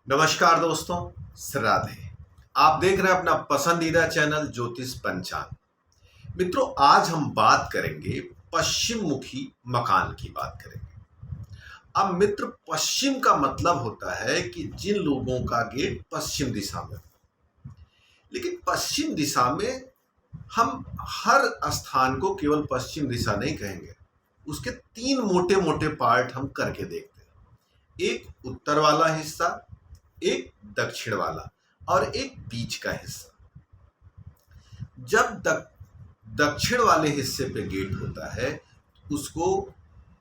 नमस्कार दोस्तों, राधे। आप देख रहे हैं अपना पसंदीदा चैनल ज्योतिष पंचांग। मित्रों, आज हम बात करेंगे पश्चिम मुखी मकान की बात करेंगे। अब मित्र, पश्चिम का मतलब होता है कि जिन लोगों का गेट पश्चिम दिशा में हो। लेकिन पश्चिम दिशा में हम हर स्थान को केवल पश्चिम दिशा नहीं कहेंगे, उसके तीन मोटे मोटे पार्ट हम करके देखते हैं। एक उत्तर वाला हिस्सा, एक दक्षिण वाला और एक बीच का हिस्सा। जब दक्षिण वाले हिस्से पे गेट होता है उसको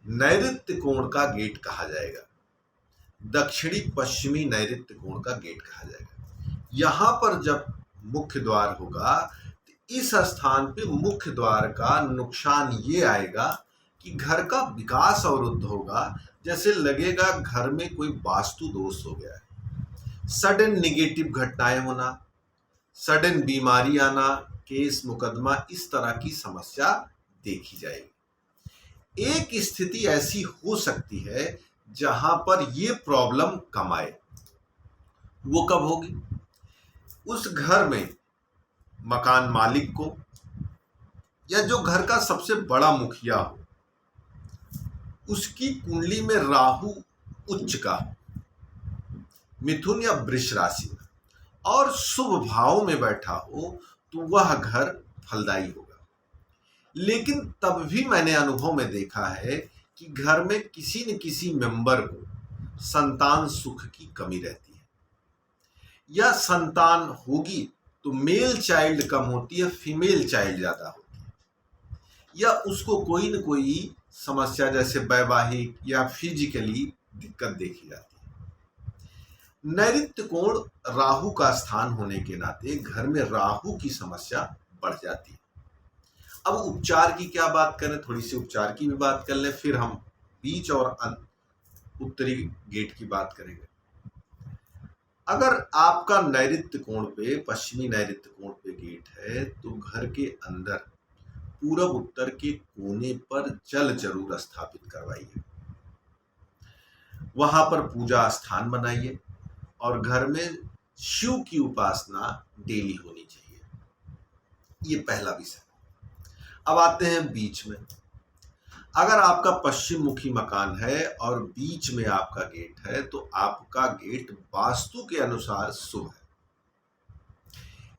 नैऋत्य कोण का गेट कहा जाएगा। दक्षिणी पश्चिमी नैऋत्य कोण का गेट कहा जाएगा। यहां पर जब मुख्य द्वार होगा तो इस स्थान पे मुख्य द्वार का नुकसान ये आएगा कि घर का विकास अवरुद्ध होगा। जैसे लगेगा घर में कोई वास्तु दोष हो गया है। सडन निगेटिव घटनाएं होना, सडन बीमारी आना, केस मुकदमा, इस तरह की समस्या देखी जाएगी। एक स्थिति ऐसी हो सकती है जहां पर यह प्रॉब्लम कम आए। वो कब होगी? उस घर में मकान मालिक को या जो घर का सबसे बड़ा मुखिया हो उसकी कुंडली में राहु उच्च का हो, मिथुन या वृष राशि में, और शुभ भाव में बैठा हो तो वह घर फलदायी होगा। लेकिन तब भी मैंने अनुभव में देखा है कि घर में किसी न किसी मेंबर को संतान सुख की कमी रहती है, या संतान होगी तो मेल चाइल्ड कम होती है, फीमेल चाइल्ड ज्यादा होती है, या उसको कोई न कोई समस्या जैसे वैवाहिक या फिजिकली दिक्कत देखी जाती है। नैऋत्य कोण राहु का स्थान होने के नाते घर में राहु की समस्या बढ़ जाती है। अब उपचार की क्या बात करें, थोड़ी सी उपचार की भी बात कर लें, फिर हम बीच और उत्तरी गेट की बात करेंगे। अगर आपका नैऋत्य कोण पे, पश्चिमी नैऋत्य कोण पे गेट है तो घर के अंदर पूरब उत्तर के कोने पर जल जरूर स्थापित करवाइए। वहां पर पूजा स्थान बनाइए और घर में शिव की उपासना डेली होनी चाहिए। ये पहला विषय। अब आते हैं बीच में। अगर आपका पश्चिम मुखी मकान है और बीच में आपका गेट है तो आपका गेट वास्तु के अनुसार शुभ है।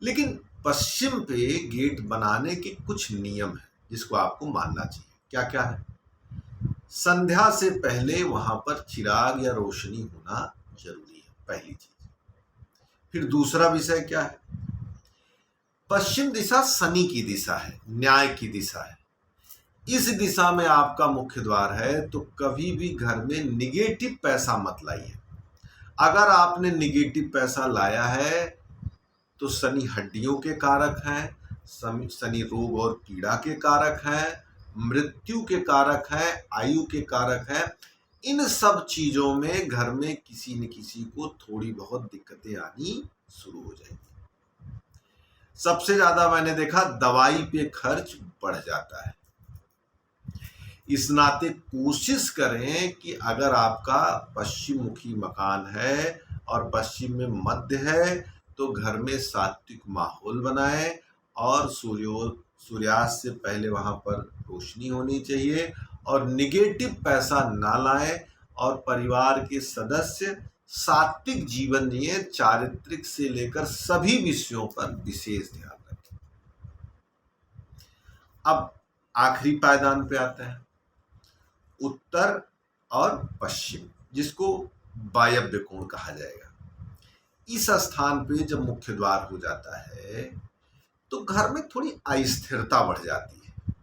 लेकिन पश्चिम पे गेट बनाने के कुछ नियम है जिसको आपको मानना चाहिए। क्या क्या है? संध्या से पहले वहां पर चिराग या रोशनी होना जरूरी है, पहली चीज। फिर दूसरा विषय क्या है? पश्चिम दिशा शनि की दिशा है, न्याय की दिशा है। इस दिशा में आपका मुख्य द्वार है तो कभी भी घर में निगेटिव पैसा मत लाइए। अगर आपने निगेटिव पैसा लाया है तो शनि हड्डियों के कारक हैं, शनि रोग और पीड़ा के कारक हैं, मृत्यु के कारक हैं, आयु के कारक हैं। इन सब चीजों में घर में किसी न किसी को थोड़ी बहुत दिक्कतें आनी शुरू हो जाएंगी। सबसे ज्यादा मैंने देखा दवाई पे खर्च बढ़ जाता है। इस नाते कोशिश करें कि अगर आपका पश्चिम मुखी मकान है और पश्चिम में मध्य है तो घर में सात्विक माहौल बनाएं और सूर्यास्त से पहले वहां पर रोशनी होनी चाहिए और निगेटिव पैसा ना लाएं। और परिवार के सदस्य सात्विक जीवन जिए, चारित्रिक से लेकर सभी विषयों पर विशेष ध्यान रखें। अब आखिरी पायदान पे आता है उत्तर और पश्चिम, जिसको वायव्य कोण कहा जाएगा। इस स्थान पे जब मुख्य द्वार हो जाता है तो घर में थोड़ी अस्थिरता बढ़ जाती है।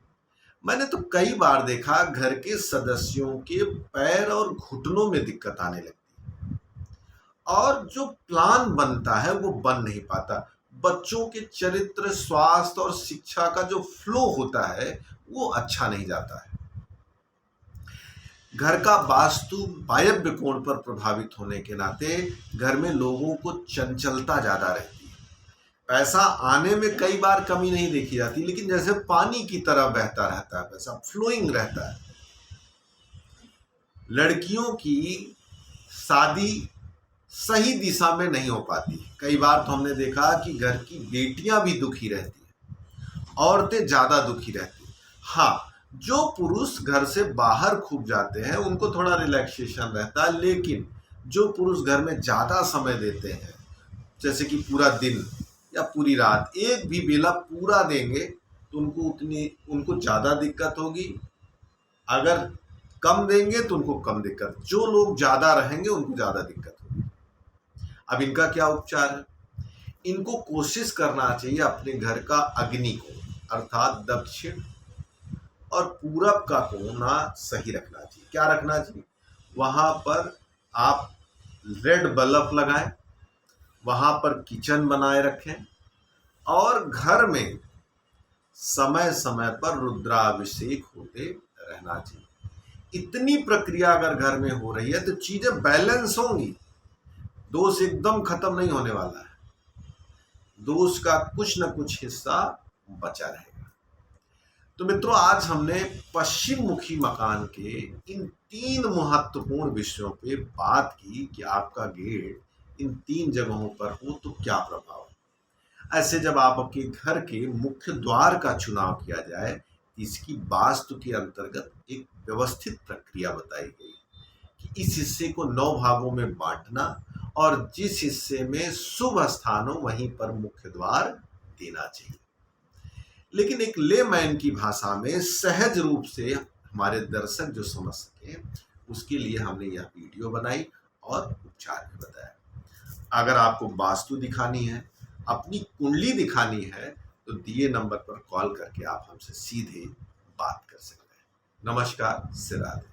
मैंने तो कई बार देखा घर के सदस्यों के पैर और घुटनों में दिक्कत आने लगती है और जो प्लान बनता है वो बन नहीं पाता। बच्चों के चरित्र, स्वास्थ्य और शिक्षा का जो फ्लो होता है वो अच्छा नहीं जाता है। घर का वास्तु वायव्य कोण पर प्रभावित होने के नाते घर में लोगों को चंचलता ज्यादा रहती है। पैसा आने में कई बार कमी नहीं देखी जाती, लेकिन जैसे पानी की तरह बहता रहता है, पैसा फ्लोइंग रहता है। लड़कियों की शादी सही दिशा में नहीं हो पाती। कई बार तो हमने देखा कि घर की बेटियां भी दुखी रहती हैं, औरतें ज़्यादा दुखी रहती हैं। हाँ, जो पुरुष घर से बाहर खूब जाते हैं उनको थोड़ा रिलैक्सेशन रहता है, लेकिन जो पुरुष घर में ज़्यादा समय देते हैं, जैसे कि पूरा दिन या पूरी रात, एक भी बेला पूरा देंगे तो उनको ज़्यादा दिक्कत होगी। अगर कम देंगे तो उनको कम दिक्कत, जो लोग ज़्यादा रहेंगे उनको ज़्यादा दिक्कत होगी। अब इनका क्या उपचार है? इनको कोशिश करना चाहिए अपने घर का अग्नि को, अर्थात दक्षिण और पूरब का कोना सही रखना चाहिए। क्या रखना चाहिए? वहां पर आप रेड बल्ब लगाएं, वहां पर किचन बनाए रखें और घर में समय समय पर रुद्राभिषेक होते रहना चाहिए। इतनी प्रक्रिया अगर घर में हो रही है तो चीजें बैलेंस होंगी। दोष एकदम खत्म नहीं होने वाला है, दोष का कुछ न कुछ हिस्सा बचा रहेगा। तो मित्रों, आज हमने पश्चिम मुखी मकान के इन 3 महत्वपूर्ण विषयों पे बात की कि आपका गेट इन 3 जगहों पर हो तो क्या प्रभाव है। ऐसे जब आपके घर के मुख्य द्वार का चुनाव किया जाए, इसकी वास्तु के अंतर्गत एक व्यवस्थित प्रक्रिया बताई गई कि इस हिस्से को 9 भागों में बांटना और जिस हिस्से में शुभ स्थान हो वहीं पर मुख्य द्वार देना चाहिए। लेकिन एक लेमैन की भाषा में सहज रूप से हमारे दर्शक जो समझ सके, उसके लिए हमने यह वीडियो बनाई और उपचार भी बताया। अगर आपको वास्तु दिखानी है, अपनी कुंडली दिखानी है, तो दिए नंबर पर कॉल करके आप हमसे सीधे बात कर सकते हैं। नमस्कार, राधे।